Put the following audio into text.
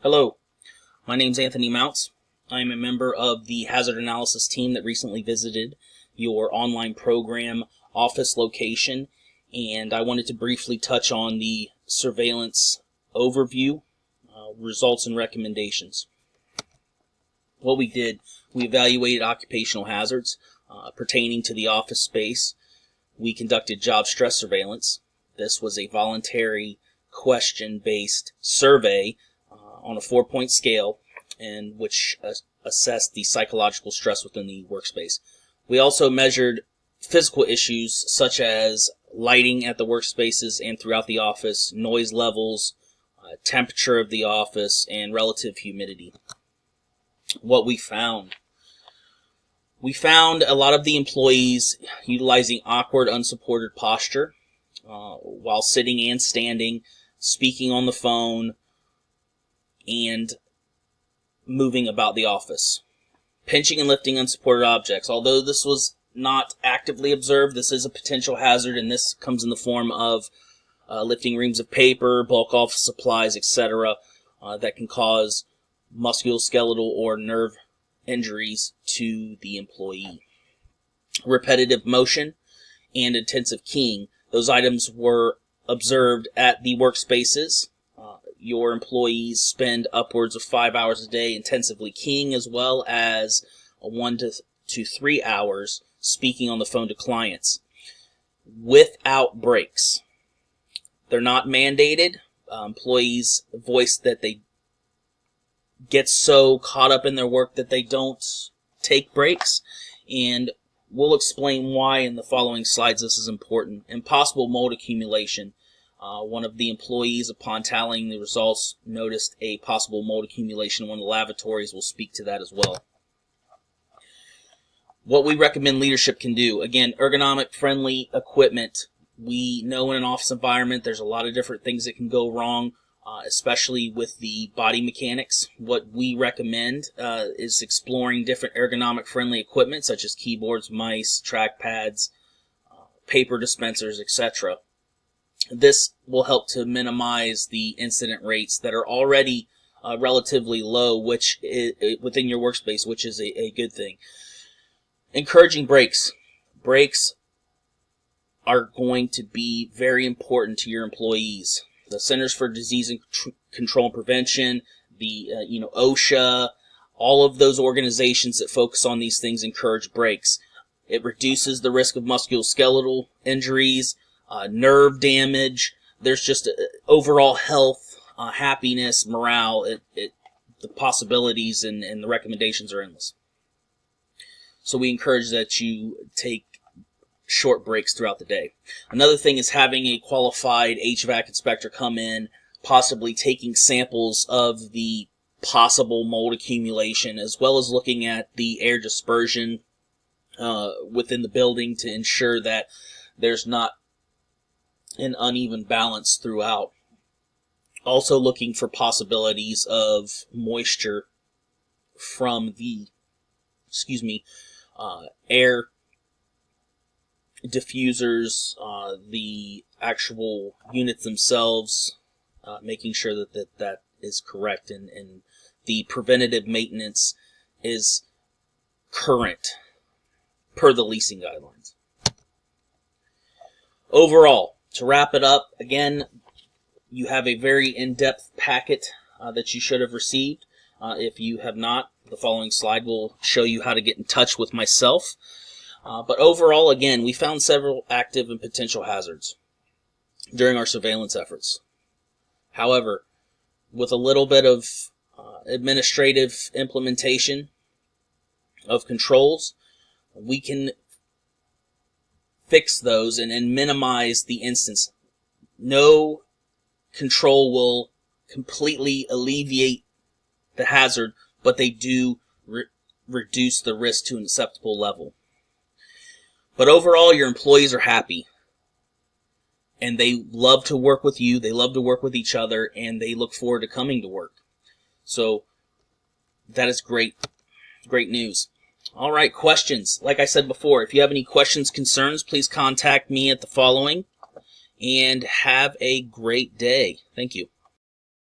Hello, my name's Anthony Mounts. I am a member of the hazard analysis team that recently visited your online program office location, and I wanted to briefly touch on the surveillance overview, results and recommendations. What we did, we evaluated occupational hazards pertaining to the office space. We conducted job stress surveillance. This was a voluntary question-based survey on a 4-point scale, and which assessed the psychological stress within the workspace. We also measured physical issues such as lighting at the workspaces and throughout the office, noise levels, temperature of the office, and relative humidity. What we found a lot of the employees utilizing awkward, unsupported posture while sitting and standing, speaking on the phone, and moving about the office. Pinching and lifting unsupported objects. Although this was not actively observed, this is a potential hazard, and this comes in the form of lifting reams of paper, bulk office supplies, etc. That can cause musculoskeletal or nerve injuries to the employee. Repetitive motion and intensive keying. Those items were observed at the workspaces. Your employees spend upwards of 5 hours a day intensively keying, as well as 1 to 3 hours speaking on the phone to clients without breaks. They're not mandated. Employees voice that they get so caught up in their work that they don't take breaks, and we'll explain why in the following slides this is important. Impossible mold accumulation. One of the employees, upon tallying the results, noticed a possible mold accumulation in one of the lavatories. We'll speak to that as well. What we recommend leadership can do. Again, ergonomic friendly equipment. We know in an office environment there's a lot of different things that can go wrong, especially with the body mechanics. What we recommend is exploring different ergonomic friendly equipment such as keyboards, mice, trackpads, paper dispensers, etc. This will help to minimize the incident rates that are already relatively low, which is, within your workspace, which is a good thing. Encouraging breaks. Breaks are going to be very important to your employees. The Centers for Disease Control and Prevention, the OSHA, all of those organizations that focus on these things encourage breaks. It reduces the risk of musculoskeletal injuries, nerve damage. There's just overall health, happiness, morale. The possibilities and the recommendations are endless. So we encourage that you take short breaks throughout the day. Another thing is having a qualified HVAC inspector come in, possibly taking samples of the possible mold accumulation, as well as looking at the air dispersion within the building to ensure that there's not an uneven balance throughout. Also looking for possibilities of moisture from the air diffusers, the actual units themselves, making sure that is correct and the preventative maintenance is current per the leasing guidelines. Overall, to wrap it up, again, you have a very in-depth packet that you should have received. If you have not, the following slide will show you how to get in touch with myself. But overall, again, we found several active and potential hazards during our surveillance efforts. However, with a little bit of administrative implementation of controls, we can fix those and minimize the instance. No control will completely alleviate the hazard, but they do reduce the risk to an acceptable level. But overall, your employees are happy, and they love to work with you, they love to work with each other, and they look forward to coming to work. So that is great news. All right, questions. Like I said before, if you have any questions, concerns, please contact me at the following, and have a great day. Thank you.